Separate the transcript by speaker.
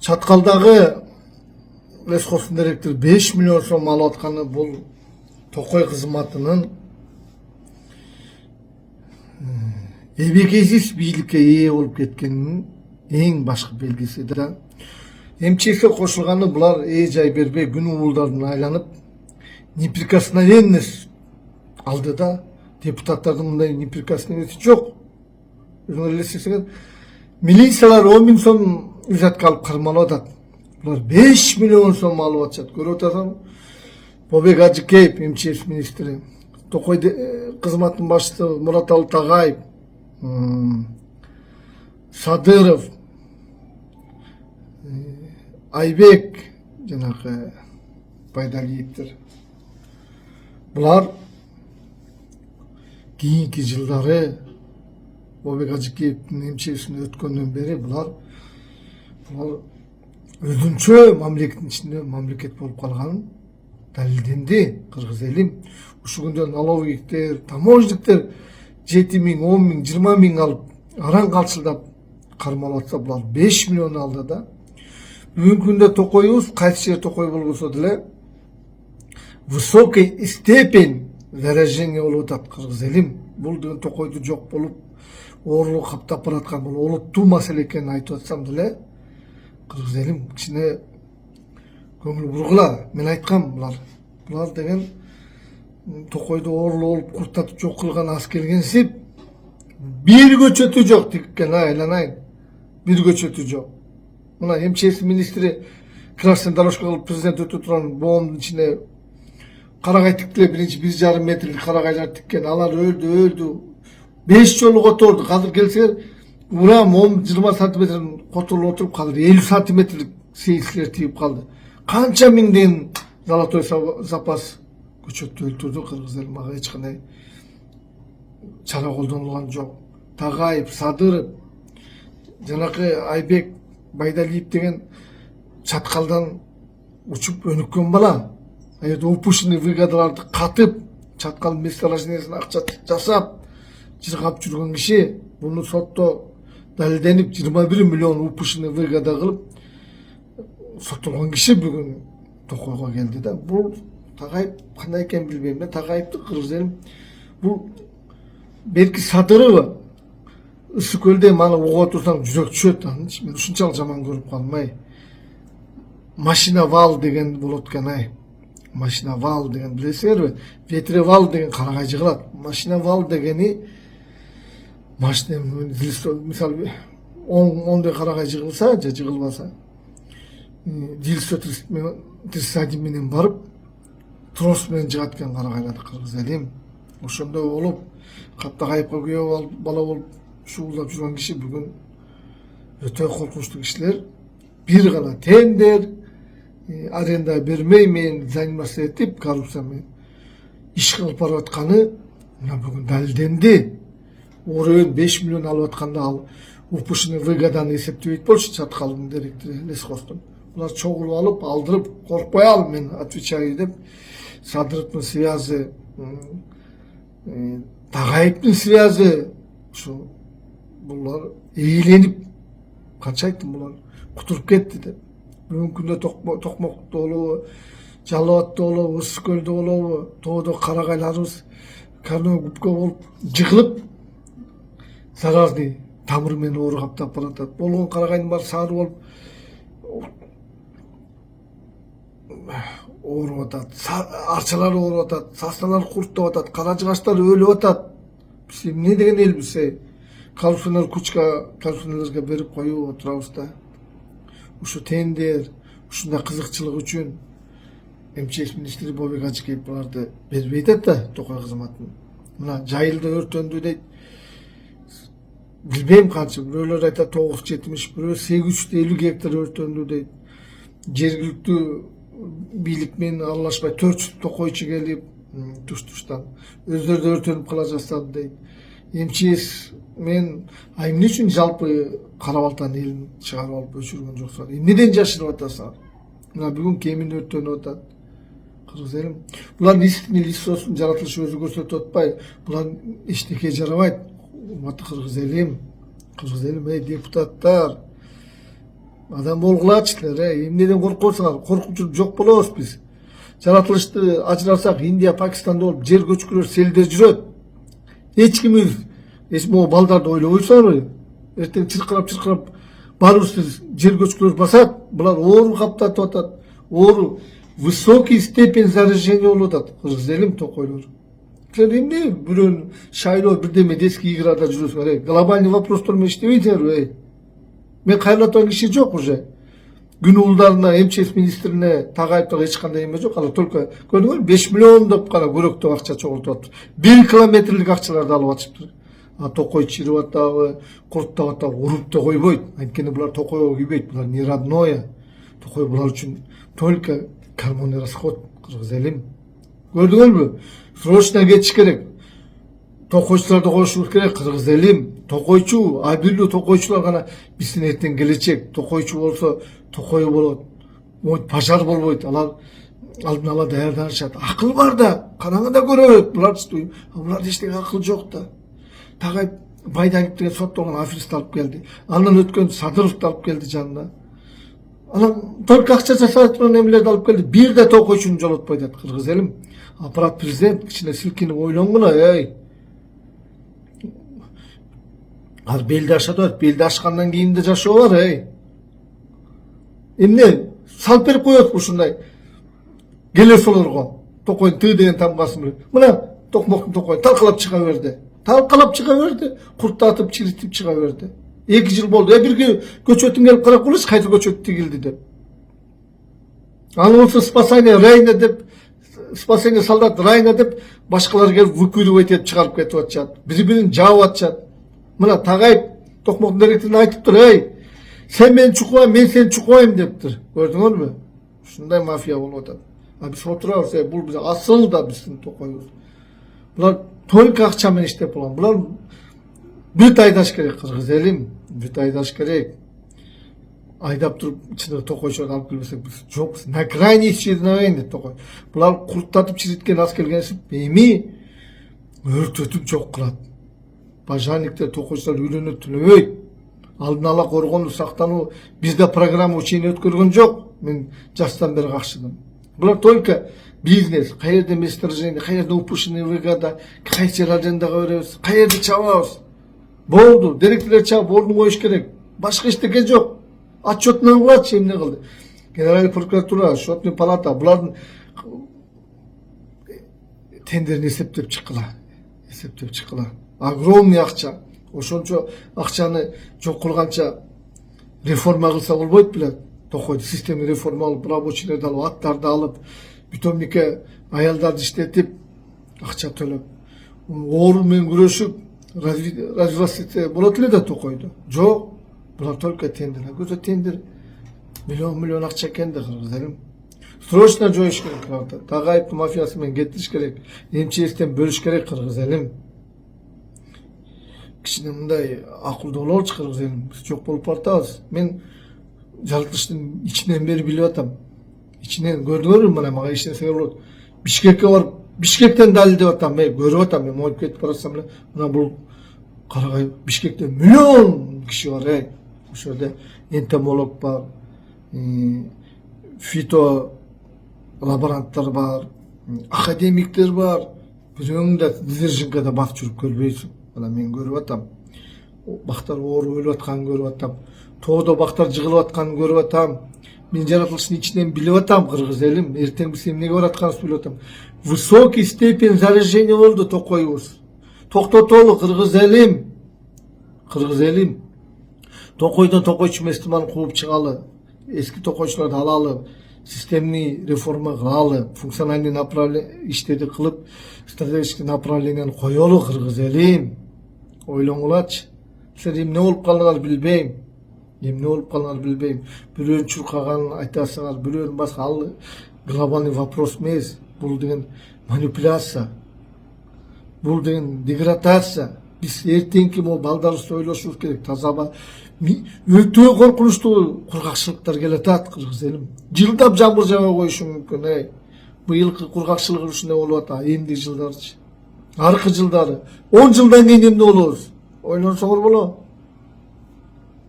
Speaker 1: Чаткалдагы лесхоздун директору 5 миллион сом алып атканы бул Токой кызматынын эбекейсиз бийликке ээ болуп кеткенинин эң башкы белгиси да. МЧСке кошулганы булар жай бербей күн убулдарын айланып неприкосновенность алды да. Депутаттардын мындай неприкосновенности жок. Өзүңөр элестесеңер, милициялар 10 миң сом взятка алып кармалып атат. Булар 5 миллион сом алып атышат. Көрүп атасың, Бобек Ажыкеев, МЧС министри, Токой кызматтын башчысы Мураталы Тагаев, Садыров, Айбек, жанагы Байдалиевдер. Булар кийинки жылдары Бобек Ажыкеевдин МЧСине өткөндөн бери булар өзүнчө мамлекеттин ичинде мамлекет болуп калганын далилденди. Кыргыз элим ушул күндө налоговиктер, таможниктер 7 миң, 10 миң, 20 миң алып араң калчылдап кармалып атса, булар 5 миллион алды да. Бүгүнкү күндө Токойубуз кайсы жер Токой болгосо деле высокий степень заражения болуп атат. Кыргыз элим бул деген Токойду жок болуп оорулук каптап бараткан бул олуттуу маселе экенин айтып атсам деле, кыргыз элим кичине көңүл бургула. Мен айткам, булар деген Токойду оорулуу болуп куртатып жок кылган аз келгенсип бир көчөтү жок тиккен, айланайын. Бир көчөтү жок. Мына МЧС министри красный дорожка кылып президент өтүп турган боомдун ичине карагай тиктиле, биринчи 1,5 метрлик карагайлар тиккен. Алар өлдү. 5 жолу которду. Азыр келсеңер, урам 10-20 сантиметрден которулуп отуруп, азыр 50 сантиметрлик сейилчилер тийип калды. Канча миңден золотой запас көчөттү өлтүрдү кыргыз эл. Мага эч кандай чара колдонулган жок. Тагаев, Садыров, жанакы Айбек, Байдалиев деген чаткалдан учуп өнүккөн бала. Упущенный выгодаларды катып, чаткал месторождениесине акча жасап, жыргап жүргөн киши, буну сотто далилденип 21 миллион упущенный выгода кылып соттолгон киши бүгүн Токойго келди да. Бул Тагаев кандай экенин билбейм. Мен Тагаевди кыргыз элим бул белки Садырова ысык көлдө маны угуп турсаң жүрөк түшөт. Мен ушунчалык жаман көрүп калмай. Машина вал деген болот экен. Машина вал деген билесиңерби? Ветревал деген карагай жыгылат. Машина вал дегени машина мисалы 10 карагай жыгылса же жыгылбаса, дилсо 31 менен барып трос менен жыгат экен карагайларды кыргыз элим. Ошондой болуп Каптагайевка күйөө бала болуп шуулдап жүргөн киши бүгүн өтө коркунучтуу кишилер. Бир гана тендер, аренда бермей мен заниматься этип коррупция менен иш кылып барып атканы мына бүгүн далилденди. Оройн 5 миллион алып атканда ал упущенный выгоданы эсептебейт болчу чаткалдын директору лесхоздун. Булар чогулуп алып, алдырып, коркпой ал, мен отвечаю деп, Садыровдун связи, Тагаевдин связи, ушу булар ээленип, канча айттым, булар кутуруп кетти деп. Бүгүнкү күндө Токмокто болобу, Жалал Абадта болобу, Ысык көлдө болобу, тоодо карагайларыбыз карно губка болуп жыгылып, заразный тамыр менен оору каптап баратат. Болгон карагайдын баары сары болуп ооруп атат. Арчалар ооруп атат, сасналар курттап атат, кара жыгачтар өлүп атат. Биз эмне деген элбиз? Коррупционер кучка коррупционерлерге берип коюп отурабыз да. Ушу тендер, ушундай кызыкчылык үчүн МЧС министри Бобек Ажыкеев буларды бербей атат да Токой кызматын. Мына жайылда өртөндү дейт. Билбейм канча, бирөөлөр айтат 970, бирөө 850 гектар өртөндү дейт. Жергиликтүү бийлик менен аралашпай 400 токойчу келип туш-туштан өздөрү өртөнүп кала жаздады дейт. МЧС мен эмне үчүн жалпы Кара Балтанын элин чыгарып алып өчүргөн жоксуңар? Эмнеден жашырып атасыңар? Мына бүгүн кемин өртөнүп атат. Кыргыз элим, булардын истинный лицосун жаратылышы өзү көрсөтүп атпай, булар эчтеке жарабайт. Урматтуу кыргыз элим, депутаттар, Адам болгулачылар, эмнеден коркосуңар? Коркунуч жок болобуз биз. Жаратылышты ажырасак, Индия, Пакистанда болуп жер көчкүлөр селдер жүрөт. Эч кимиз могу балдарды ойлобойсуңарбы? Эртең чыркырап баарыбыз жер көчкүлөр басат, булар оору каптатып атат. Оору высокий степень заражения болуп атат. Кыргыз элим токойлор. Силер эмне бирөөнү шайлоо бирдеме детский играда жүрөсүңөр? Глобальный вопростор менен иштебейсиңерби? Мен кайрылатан киши жок уже. Күн улдарына, МЧС министрине тагайыптага эч кандай эме жок. Ал только көрдүңөр 5 миллион деп гана көрөктөп акча чогултуп атып. 1 километрлик акчаларды алып атышыптыр. Токой чирip атабы, курттап атабы, уруп да койбойт. Анткени булар токойго күйбөйт. Булар не родное. Токой булар үчүн только кармонный расход. Кыргыз элим. Көрдүңөрбү? Срочно кетиш керек. Токойчуларды коюшубуз керек. Кыргыз элим. Токойчу, абилдүү токойчулар гана биздин эртең келечек. Токойчу болсо токой болот. Пожар болбойт. Алар алдын ала даярданышат. Акыл бар да, караңыда көрөт. Буларда эчтеке акыл жок да. Тагай Байдаев деген соттолгон аферистти алып келди. Андан өткөн Садыровду алып келди жанына. Анан только акча жасап эмелерди алып келди. Бир да токойчуну жолотпой дейт кыргыз элим. Аппарат президент кичине силкинип ойлонгула, Ар белди ашат атат, белди ашкандан кийин да жашоо бар, Эмне салып берип коет ушундай келесолорго. Токойдун Т деген тамгасын менен. Мына токмоктун токой талкалап чыга берди. Курттатып, чиритип чыга берди. 2 жыл болду. Бир көчөтүн келип карап коелучу, кайсы көчөт тигилди деп. Ал болсо спасение Райна деп, спасение солдат Райна деп башкалар келип выкуривать этип чыгарып кетип атышат. Бири-бирин жаап атышат. Мына Тагаев токмоктун директоруна айтыптыр, сен мени чукуба, мен сени чукубайм дептир. Көрдүңөрбү? Ушундай мафия болуп атат. Биз отурабыз, бул биз асыл да биздин токойбуз. Булар только акча менен иштеп болгон. Булар бүт айдаш керек, кыргыз элим, бүт айдаш керек. Айдап туруп ичине токойчуларды алып келбесек биз жокпуз. На крайний исчезновение дейт токой. Булар курттатып чириткен аз келгенси эми өртөтүп жок кылат. Пожарниктер, токойчулар үйлөнөт, түнөбөйт. Алдын ала коргонуу, сактануу бизде программа учение өткөргөн жок. Мен жастан бери каршымын. Булар только бизнес, кай жерде месторождение, кай жерде упущенный выгода, кайсы арендага беребиз, кай жерде чабабыз. Болду, директорлор чабып ордун коюш керек. Башка эчтеке жок. Отчетун алгылачы эмне кылды. Генеральный прокуратура, счетный палата булардын тендерин эсептеп чыккыла. Огромный акча. Ошончо акчаны жок кылганча реформа кылса болбойт беле? Токойду система реформа алып, рабочийлерди алып, аттарды алып, бүтөмүкө аялдарды иштетип, акча төлөп, оору менен күрөшүп, развиваться болот эле да Токойдо. Жок, булар только тендер. Көзө тендер миллион акча экен да, кыргыз элим. Срочно жоюш керек. Тагаевдин мафиясы менен кетириш керек. МЧСтен бөлүш керек, кыргыз элим. Кичине мындай акылдуу бололучу, кыргыз элим. Биз жок болуп баратабыз. Мен жаратылыштын ичинен бери билип атам. Ичинен көрдүңөрбү, мына мага эч нерсе болот. Бишкекке барып, Бишкектен далилдеп атам, мен көрүп атам, мен моюп кетип баратсам эле, мына бул карагай Бишкекте миллион киши бар, Ошол жерде энтомолог бар, фито лаборанттар бар, академиктер бар. Бирөөң да Дзержинкада басып жүрүп көрбөйсүң. Мына мен көрүп атам. Бактар оору өлүп атканын көрүп атам. Тоодо бактар жыгылып атканын көрүп атам. Мен жаратылыштын ичинен билип атам, кыргыз элим. Эртең биз эмнеге баратканыбызды билип атам. Высокий степень заражения болду токойбуз. Токтотолу, кыргыз элим. Кыргыз элим. Токойдон токойчу местиманы кууп чыгалы. Эски токойчуларды алалы. Системный реформа кылалы. Функциональный направление иштерди кылып, стратегический направленияны коелу, кыргыз элим. Ойлоңулачы. Силер эмне болуп калдыңар билбейм. Бирөөнүн чуркаганын айтасыңар, бирөөнүн башка, ал глобальный вопрос эмес. Бул деген манипуляция. Бул деген деградация. Биз эртеңки могу балдарыбызды ойлошубуз керек. Тазаба өтө коркунучтуу кургакчылыктар келатат, кыргыз элим. Жылдап жамгыр жаба коюшу мүмкүн, Быйылкы кургакчылык ушундай болуп атат, эмди жылдарчы. Аркы жылдары 10 жылдан кийин эмне болобуз? Ойлонсоңор болот.